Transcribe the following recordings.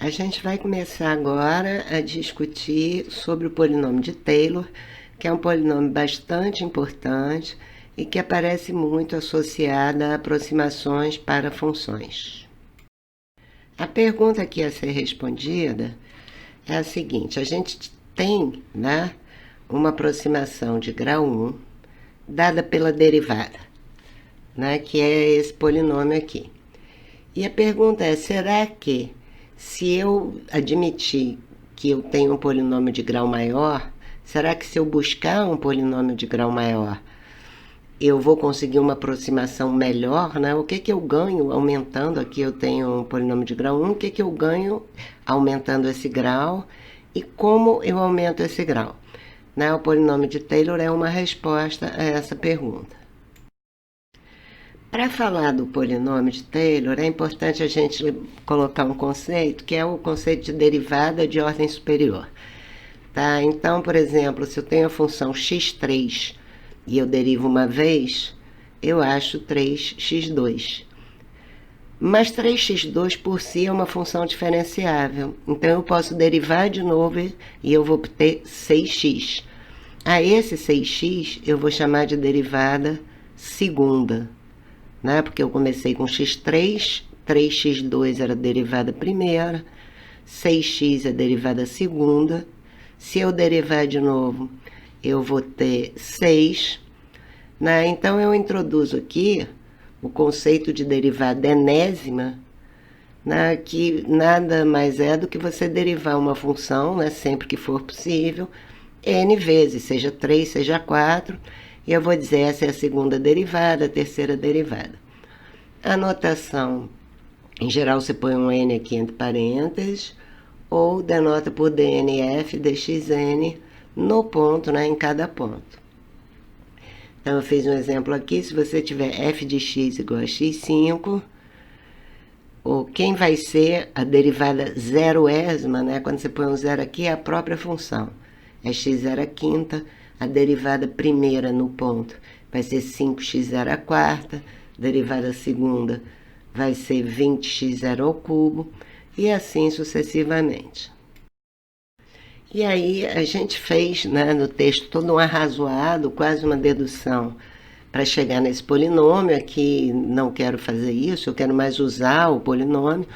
A gente vai começar agora a discutir sobre o polinômio de Taylor, que é um polinômio bastante importante e que aparece muito associado a aproximações para funções. A pergunta aqui a ser respondida é a seguinte: a gente tem, uma aproximação de grau 1 dada pela derivada, que é esse polinômio aqui. E a pergunta é: será que, se eu admitir que eu tenho um polinômio de grau maior, será que se eu buscar um polinômio de grau maior, eu vou conseguir uma aproximação melhor, O que eu ganho aumentando aqui? Eu tenho um polinômio de grau 1, o que eu ganho aumentando esse grau e como eu aumento esse grau? O polinômio de Taylor é uma resposta a essa pergunta. Para falar do polinômio de Taylor, é importante a gente colocar um conceito, que é o conceito de derivada de ordem superior. Tá? Então, por exemplo, se eu tenho a função x3 e eu derivo uma vez, eu acho 3x2. Mas 3x2 por si é uma função diferenciável. Então, eu posso derivar de novo e eu vou obter 6x. A esse 6x eu vou chamar de derivada segunda. Porque eu comecei com x3, 3x2 era a derivada primeira, 6x é a derivada segunda. Se eu derivar de novo, eu vou ter 6. Então, eu introduzo aqui o conceito de derivada enésima, que nada mais é do que você derivar uma função, sempre que for possível, n vezes, seja 3, seja 4, e eu vou dizer essa é a segunda derivada, a terceira derivada. A notação, em geral, você põe um n aqui entre parênteses, ou denota por dnf dxn no ponto, em cada ponto. Então, eu fiz um exemplo aqui: se você tiver f de x igual a x5, quem vai ser a derivada zeroésima, quando você põe um zero aqui, é a própria função. É x0 a derivada primeira no ponto vai ser 5x0, derivada segunda vai ser 20x0, e assim sucessivamente. E aí a gente fez, no texto, todo um arrazoado, quase uma dedução, para chegar nesse polinômio. Aqui não quero fazer isso, eu quero mais usar o polinômio,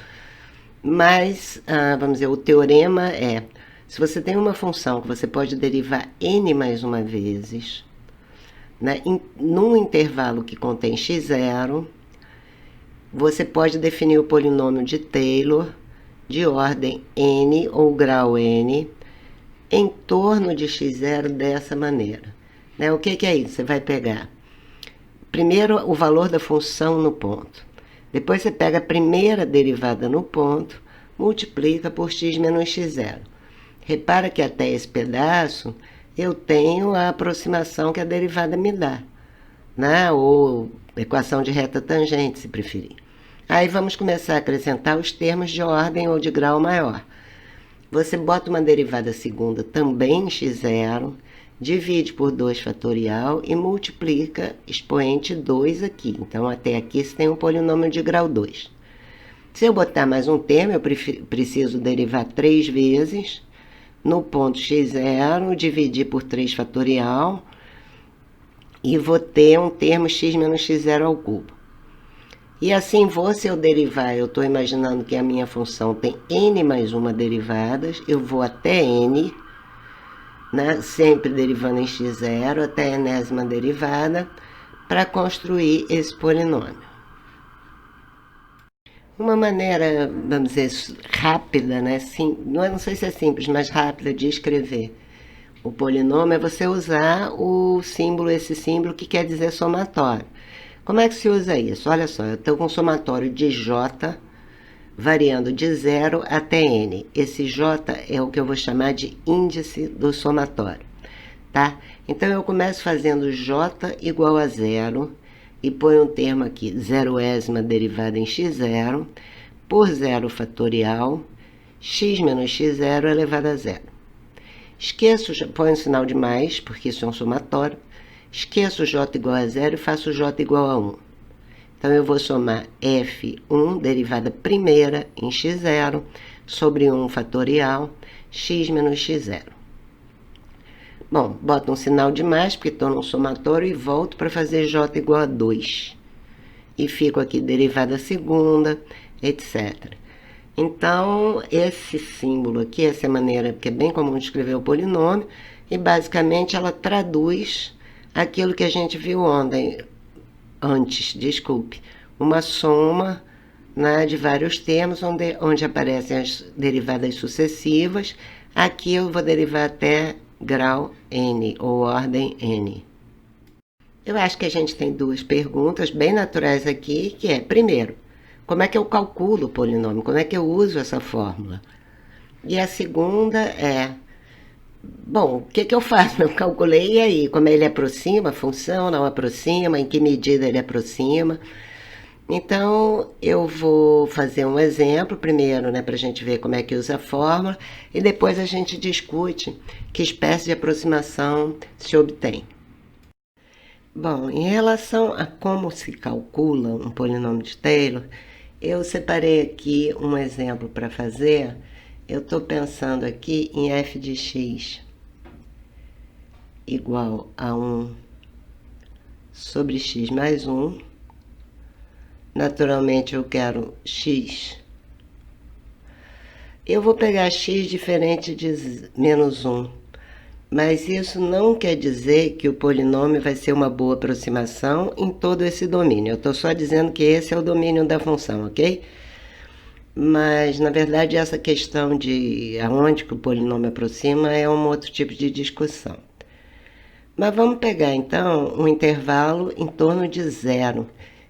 mas, vamos dizer, o teorema é: se você tem uma função que você pode derivar n mais uma vezes, num intervalo que contém x0, você pode definir o polinômio de Taylor de ordem n ou grau n em torno de x0 dessa maneira. O que é isso? Você vai pegar primeiro o valor da função no ponto, depois você pega a primeira derivada no ponto, multiplica por x menos x0. Repara que até esse pedaço eu tenho a aproximação que a derivada me dá, ou equação de reta tangente, se preferir. Aí vamos começar a acrescentar os termos de ordem ou de grau maior. Você bota uma derivada segunda também em x0, divide por 2 fatorial e multiplica expoente 2 aqui. Então, até aqui você tem um polinômio de grau 2. Se eu botar mais um termo, eu preciso derivar 3 vezes. No ponto x0, dividir por 3 fatorial, e vou ter um termo x menos x0. E assim se eu derivar, eu estou imaginando que a minha função tem n mais uma derivadas, eu vou até n, sempre derivando em x0, até a enésima derivada, para construir esse polinômio. Uma maneira, vamos dizer, rápida, não sei se é simples, mas rápida de escrever o polinômio é você usar esse símbolo que quer dizer somatório. Como é que se usa isso? Olha só, eu estou com um somatório de j variando de 0 até n. Esse j é o que eu vou chamar de índice do somatório, tá? Então, eu começo fazendo j igual a 0, e põe um termo aqui, zeroésima derivada em x0, por 0 fatorial, x menos x0 elevado a 0. Esqueço, põe um sinal de mais, porque isso é um somatório. Esqueço j igual a 0 e faço j igual a 1. Então, eu vou somar f1, derivada primeira, em x0, sobre 1 fatorial, x menos x0. Bom, boto um sinal de mais, porque estou no somatório, e volto para fazer j igual a 2. E fico aqui derivada segunda, etc. Então, esse símbolo aqui, essa maneira que é bem comum de escrever o polinômio, e basicamente ela traduz aquilo que a gente viu antes, uma soma, né, de vários termos, onde aparecem as derivadas sucessivas. Aqui eu vou derivar até grau n, ou ordem n. Eu acho que a gente tem duas perguntas bem naturais aqui, que é, primeiro, como é que eu calculo o polinômio? Como é que eu uso essa fórmula? E a segunda é, bom, o que eu faço? Eu calculei, e aí? Como ele aproxima a função, não aproxima? Em que medida ele aproxima? Então, eu vou fazer um exemplo primeiro, né, para a gente ver como é que usa a fórmula, e depois a gente discute que espécie de aproximação se obtém. Bom, em relação a como se calcula um polinômio de Taylor, eu separei aqui um exemplo para fazer. Eu estou pensando aqui em f de x igual a 1 sobre x mais 1. Naturalmente, eu quero x. Eu vou pegar x diferente de menos 1. Mas isso não quer dizer que o polinômio vai ser uma boa aproximação em todo esse domínio. Eu estou só dizendo que esse é o domínio da função, ok? Mas, na verdade, essa questão de aonde que o polinômio aproxima é um outro tipo de discussão. Mas vamos pegar, então, um intervalo em torno de 0.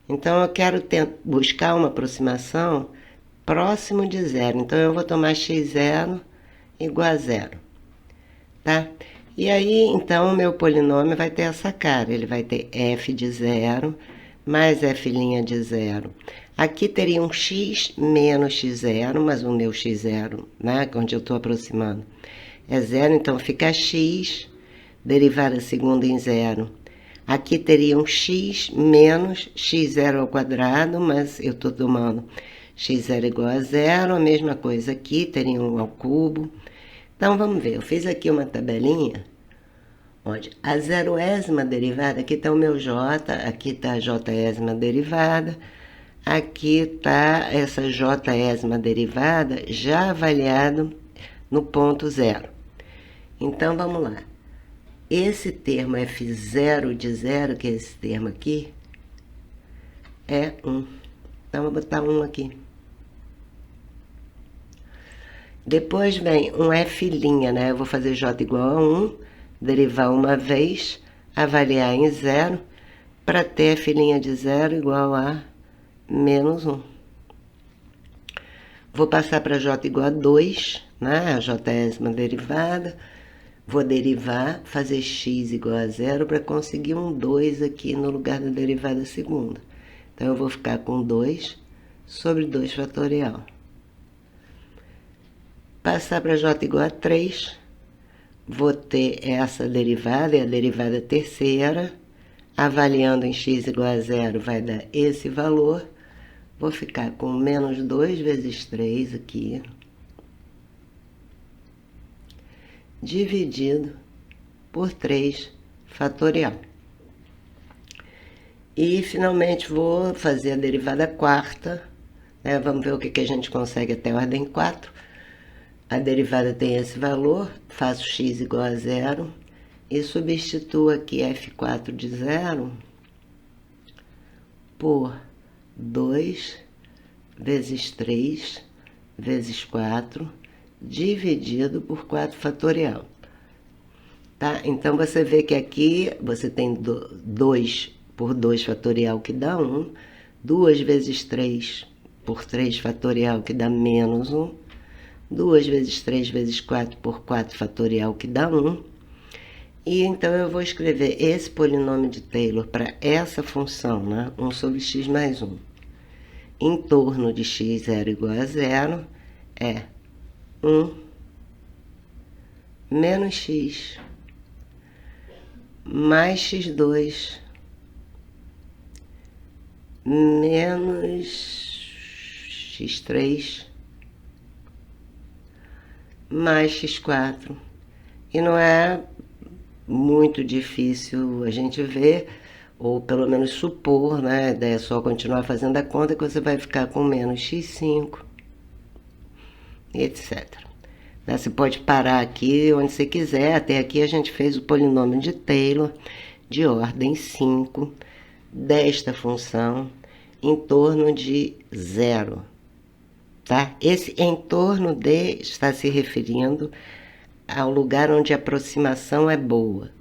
Então, eu quero buscar uma aproximação próximo de 0. Então, eu vou tomar x0 igual a 0. Tá? E aí, então, o meu polinômio vai ter essa cara. Ele vai ter f de 0 mais f' de 0. Aqui teria um x menos x0, mas o meu x0, né, onde eu estou aproximando, é 0. Então, fica x, derivada segunda em 0. Aqui teria um x menos x0 ao quadrado, mas eu estou tomando x0 igual a 0. A mesma coisa aqui, teria um ao cubo. Então, vamos ver, eu fiz aqui uma tabelinha, onde a zeroésima derivada, aqui está o meu j, aqui está a jésima derivada, aqui está essa jésima derivada já avaliado no ponto 0. Então, vamos lá. Esse termo f0 de 0, que é esse termo aqui, é 1. Então, vou botar 1 aqui. Depois vem um f', né? Eu vou fazer j igual a 1, derivar uma vez, avaliar em 0, para ter f' de 0 igual a menos 1. Vou passar para j igual a 2, né? A jésima derivada. Vou derivar, fazer x igual a 0 para conseguir um 2 aqui no lugar da derivada segunda. Então, eu vou ficar com 2 sobre 2 fatorial. Passar para j igual a 3, vou ter essa derivada, é a derivada terceira. Avaliando em x igual a 0, vai dar esse valor. Vou ficar com menos 2 vezes 3 aqui, dividido por 3 fatorial. E, finalmente, vou fazer a derivada quarta, né? Vamos ver o que a gente consegue até a ordem 4. A derivada tem esse valor, faço x igual a 0 e substituo aqui f4 de 0 por 2 vezes 3 vezes 4 dividido por 4 fatorial. Tá? Então, você vê que aqui você tem 2 por 2 fatorial, que dá 1. 2 vezes 3 por 3 fatorial, que dá menos 1. 2 vezes 3 vezes 4 por 4 fatorial, que dá 1. E então eu vou escrever esse polinômio de Taylor para essa função, né? 1 sobre x mais 1. Em torno de x0 igual a 0 é 1 menos x mais x2 menos x3 mais x4. E não é muito difícil a gente ver, ou pelo menos supor, né? A ideia é só continuar fazendo a conta que você vai ficar com menos x5, etc. Você pode parar aqui onde você quiser. Até aqui a gente fez o polinômio de Taylor de ordem 5 desta função em torno de zero. Tá? Esse em torno de está se referindo ao lugar onde a aproximação é boa.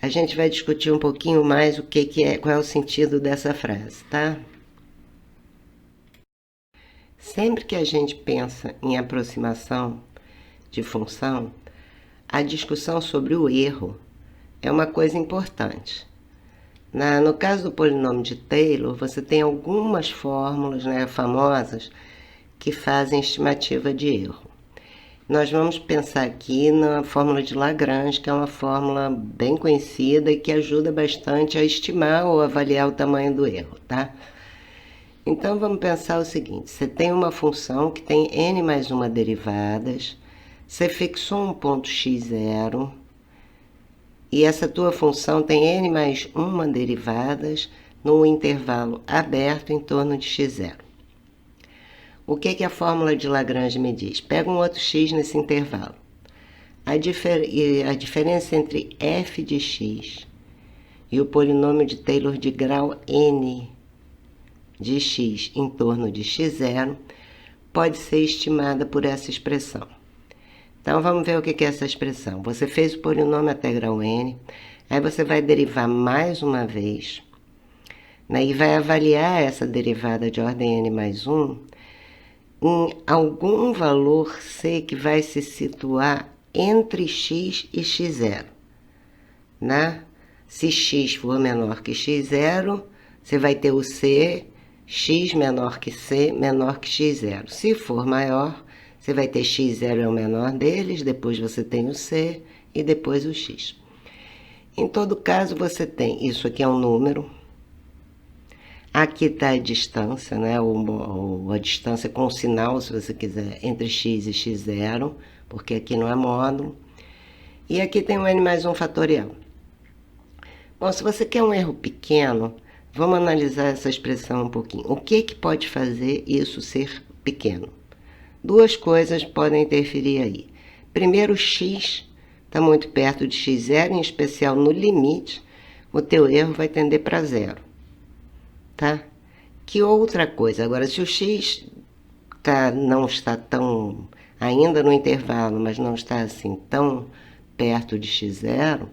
A gente vai discutir um pouquinho mais o que é, qual é o sentido dessa frase, tá? Sempre que a gente pensa em aproximação de função, a discussão sobre o erro é uma coisa importante. No caso do polinômio de Taylor, você tem algumas fórmulas, né, famosas que fazem estimativa de erro. Nós vamos pensar aqui na fórmula de Lagrange, que é uma fórmula bem conhecida e que ajuda bastante a estimar ou avaliar o tamanho do erro, tá? Então, vamos pensar o seguinte: você tem uma função que tem n mais uma derivadas, você fixou um ponto x0, e essa tua função tem n mais uma derivadas num intervalo aberto em torno de x0. O que a fórmula de Lagrange me diz? Pega um outro x nesse intervalo. A diferença entre f de x e o polinômio de Taylor de grau n de x em torno de x0 pode ser estimada por essa expressão. Então, vamos ver o que é essa expressão. Você fez o polinômio até grau n, aí você vai derivar mais uma vez, né, e vai avaliar essa derivada de ordem n mais 1 em algum valor c que vai se situar entre x e x0. Né? Se x for menor que x0, você vai ter o c, x menor que c, menor que x0. Se for maior, você vai ter x0 é o menor deles, depois você tem o c e depois o x. Em todo caso, você tem, isso aqui é um número, aqui está a distância, né, ou a distância com sinal, se você quiser, entre x e x0, porque aqui não é módulo. E aqui tem um n mais 1 fatorial. Bom, se você quer um erro pequeno, vamos analisar essa expressão um pouquinho. O que pode fazer isso ser pequeno? Duas coisas podem interferir aí. Primeiro, x está muito perto de x0, em especial no limite, o teu erro vai tender para zero. Tá? Que outra coisa? Agora, se o x não está tão, ainda no intervalo, mas não está assim tão perto de x0,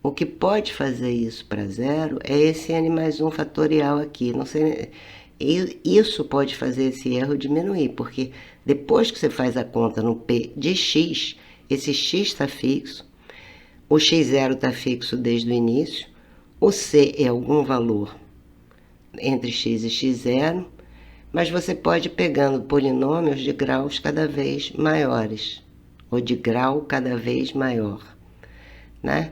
o que pode fazer isso para zero é esse n mais 1 fatorial aqui. Não sei, isso pode fazer esse erro diminuir, porque depois que você faz a conta no p de x, esse x está fixo, o x0 está fixo desde o início, o c é algum valor entre x e x0, mas você pode ir pegando polinômios de graus cada vez maiores, ou de grau cada vez maior, né?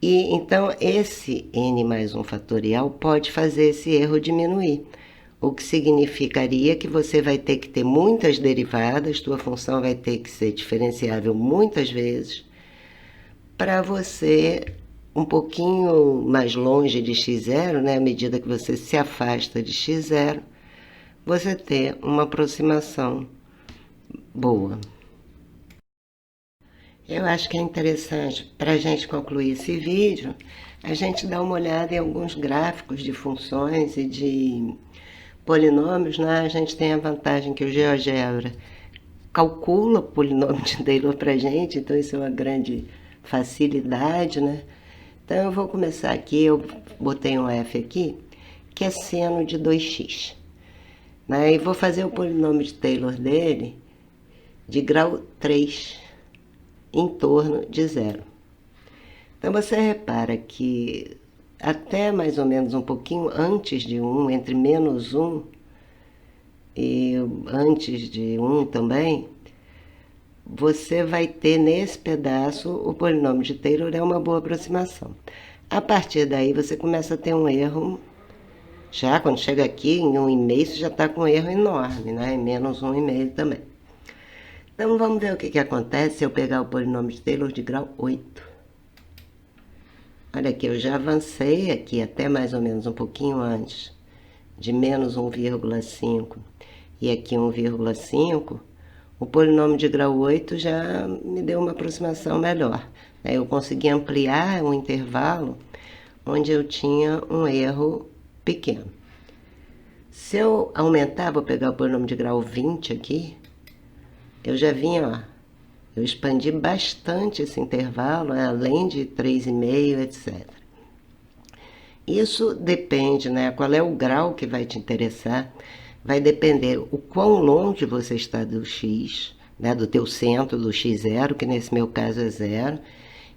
E então esse n mais 1 fatorial pode fazer esse erro diminuir, o que significaria que você vai ter que ter muitas derivadas, tua função vai ter que ser diferenciável muitas vezes, para você, um pouquinho mais longe de x0, né, à medida que você se afasta de x0, você ter uma aproximação boa. Eu acho que é interessante, para a gente concluir esse vídeo, a gente dar uma olhada em alguns gráficos de funções e de polinômios, né? A gente tem a vantagem que o GeoGebra calcula o polinômio de Taylor para a gente, então isso é uma grande facilidade, né? Então, eu vou começar aqui, eu botei um f aqui, que é seno de 2x. Né? E vou fazer o polinômio de Taylor dele de grau 3, em torno de zero. Então, você repara que até mais ou menos um pouquinho antes de 1, entre menos 1 e antes de 1 também, você vai ter nesse pedaço o polinômio de Taylor é uma boa aproximação. A partir daí você começa a ter um erro, já quando chega aqui em 1,5 você já está com um erro enorme, né? Em menos 1,5 também. Então vamos ver o que acontece se eu pegar o polinômio de Taylor de grau 8. Olha aqui, eu já avancei aqui até mais ou menos um pouquinho antes de menos 1,5 e aqui 1,5. O polinômio de grau 8 já me deu uma aproximação melhor. Eu consegui ampliar o intervalo onde eu tinha um erro pequeno. Se eu aumentar, vou pegar o polinômio de grau 20 aqui, eu já vinha, ó, eu expandi bastante esse intervalo, além de 3,5, etc. Isso depende, né? Qual é o grau que vai te interessar? Vai depender o quão longe você está do x, né? Do teu centro, do x0, que nesse meu caso é 0,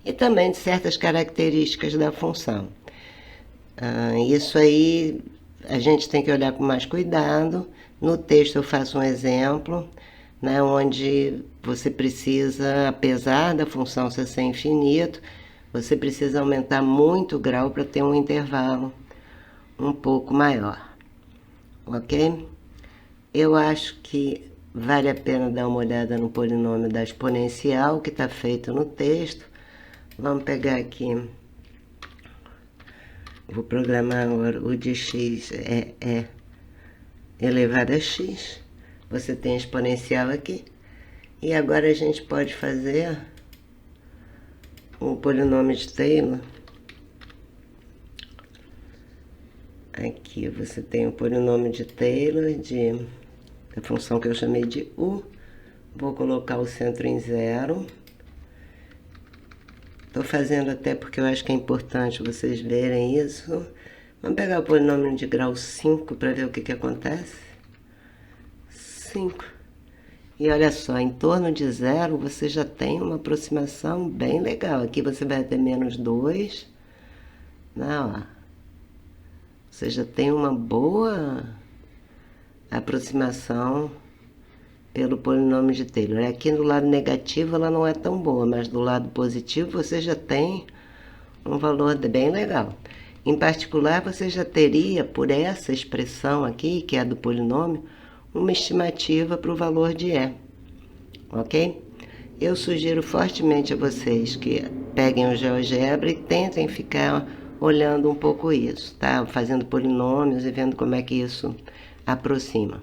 e também de certas características da função. Isso aí a gente tem que olhar com mais cuidado. No texto eu faço um exemplo, né, onde você precisa, apesar da função ser infinito, você precisa aumentar muito o grau para ter um intervalo um pouco maior, ok? Eu acho que vale a pena dar uma olhada no polinômio da exponencial que está feito no texto. Vamos pegar aqui, vou programar agora o de x é elevado a x. Você tem a exponencial aqui. E agora a gente pode fazer o polinômio de Taylor. Aqui você tem o polinômio de Taylor da função que eu chamei de u. Vou colocar o centro em 0. Estou fazendo até porque eu acho que é importante vocês verem isso. Vamos pegar o polinômio de grau 5 para ver o que acontece. 5. E olha só, em torno de 0 você já tem uma aproximação bem legal. Aqui você vai ter menos 2. Não, ó. Você já tem uma boa aproximação pelo polinômio de Taylor. Aqui no lado negativo ela não é tão boa, mas do lado positivo você já tem um valor bem legal. Em particular, você já teria, por essa expressão aqui, que é a do polinômio, uma estimativa para o valor de E, ok? Eu sugiro fortemente a vocês que peguem o GeoGebra e tentem ficar olhando um pouco isso, tá? Fazendo polinômios e vendo como é que isso aproxima.